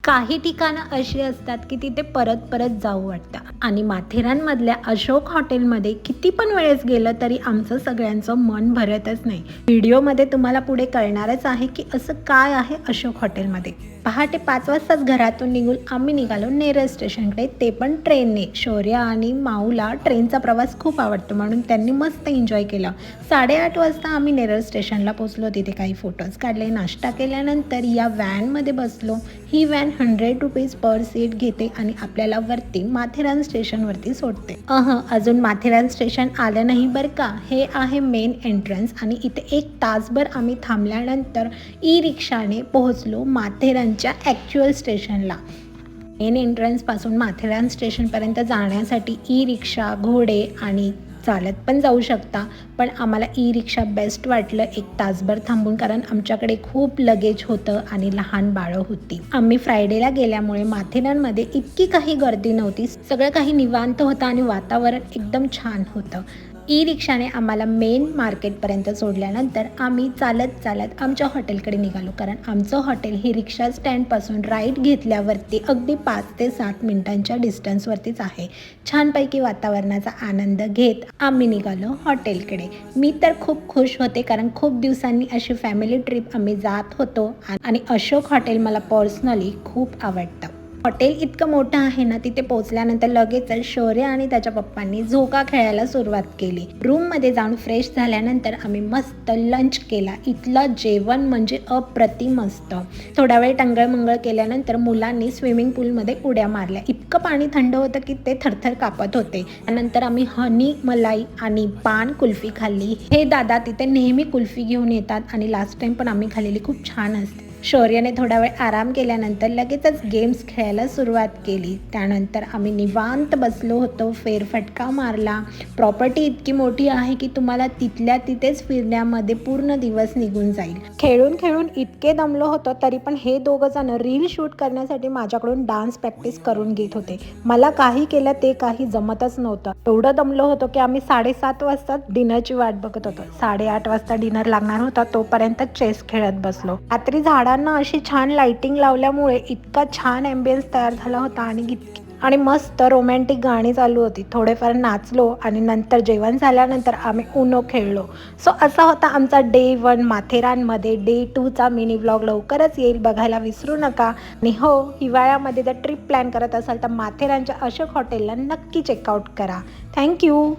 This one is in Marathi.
काही ठिकाणं अशी असतात की तिथे परत परत जाऊ वाटतं आणि माथेरानमधल्या अशोक हॉटेलमध्ये किती पण वेळेस गेलं तरी आमचं सगळ्यांचं मन भरतच नाही. व्हिडिओमध्ये तुम्हाला पुढे कळणारच आहे की असं काय आहे अशोक हॉटेलमध्ये. पहाटे 5 वाजताच घरातून निघून आम्ही निघालो नेरळ स्टेशनकडे, ते पण ट्रेनने. शौर्य आणि माऊला ट्रेनचा प्रवास खूप आवडतो म्हणून त्यांनी मस्त एन्जॉय केला. 8:30 वाजता आम्ही नेरळ स्टेशनला पोहोचलो. तिथे काही फोटोज काढले, नाश्ता केल्यानंतर या व्हॅनमध्ये बसलो. ही व्हॅन 100 रुपीज पर सीट घेते आणि आपल्याला वरती माथेरान स्टेशनवरती सोडते. अजून माथेरान स्टेशन आलं नाही बरं का. हे आहे मेन एंट्रन्स आणि इथे 1 तासभर आम्ही थांबल्यानंतर ई रिक्षाने पोहोचलो माथेरानच्या ॲक्च्युअल स्टेशनला. मेन एंट्रन्सपासून माथेरान स्टेशनपर्यंत जाण्यासाठी ई रिक्षा, घोडे आणि चालत पण जाऊ शकता, पण आम्हाला ई रिक्षा बेस्ट वाटलं 1 तासभर थांबून, कारण आमच्याकडे खूप लगेज होतं आणि लहान बाळं होती. आम्ही फ्रायडेला गेल्यामुळे माथेरानमध्ये इतकी काही गर्दी नव्हती, सगळं काही निवांत होतं आणि वातावरण एकदम छान होतं. ई रिक्षाने आम्हाला मेन मार्केटपर्यंत सोडल्यानंतर आम्ही चालत चालत आमच्या हॉटेलकडे निघालो, कारण आमचं हॉटेल हे रिक्षा स्टँडपासून राईट घेतल्यावरती अगदी 5 ते 7 मिनिटांच्या डिस्टन्सवरतीच आहे. छानपैकी वातावरणाचा आनंद घेत आम्ही निघालो हॉटेलकडे. मी तर खूप खुश होते, कारण खूप दिवसांनी अशी फॅमिली ट्रिप आम्ही जात होतो आणि अशोक हॉटेल मला पर्सनली खूप आवडतं. हॉटेल इतकं मोठं आहे ना, तिथे पोहोचल्यानंतर लगेचच शौर्य आणि त्याच्या पप्पांनी झोका खेळायला सुरुवात केली. रूममध्ये जाऊन फ्रेश झाल्यानंतर आम्ही मस्त लंच केला. इथलं जेवण म्हणजे अप्रतिम असतं. थोडा वेळ टंगळमंगळ केल्यानंतर मुलांनी स्विमिंग पूलमध्ये उड्या मारल्या. इतकं पाणी थंड होतं की ते थरथर कापत होते. त्यानंतर आम्ही हनी मलाई आणि पान कुल्फी खाल्ली. हे दादा तिथे नेहमी कुल्फी घेऊन येतात आणि लास्ट टाइम पण आम्ही खाल्लेली, खूप छान असते. शौर्यने थोडा वेळ आराम केल्यानंतर लगेचच गेम्स खेळायला सुरुवात केली. त्यानंतर आम्ही निवांत बसलो होतो, फेरफटका मारला. प्रॉपर्टी इतकी मोठी आहे की तुम्हाला तिथल्या तिथेच फिरण्यामध्ये पूर्ण दिवस निघून जाईल. खेळून खेळून इतके दमलो होतो, तरी पण हे दोघं जण रील शूट करण्यासाठी माझ्याकडून डान्स प्रॅक्टिस करून घेत होते. मला काही केलं ते काही जमतच नव्हतं. एवढं दमलो होतो की आम्ही 7:30 वाजता डिनरची वाट बघत होतो. 8:30 वाजता डिनर लागणार होता, तोपर्यंत चेस खेळत बसलो. रात्री झाडांना अशी छान लाइटिंग लावल्यामुळे इतका छान ॲम्बियन्स तयार झाला होता आणि मस्त रोमॅन्टिक गाणी चालू होती. थोडेफार नाचलो आणि नंतर जेवण झाल्यानंतर आम्ही उनो खेळलो. सो असा होता आमचा डे 1 माथेरानमध्ये. डे 2चा मिनी व्लॉग लवकरच येईल, बघायला विसरू नका. आणि हो, हिवाळ्यामध्ये जर ट्रिप प्लॅन करत असाल तर माथेरानच्या अशोक हॉटेलला नक्की चेकआउट करा. थँक्यू.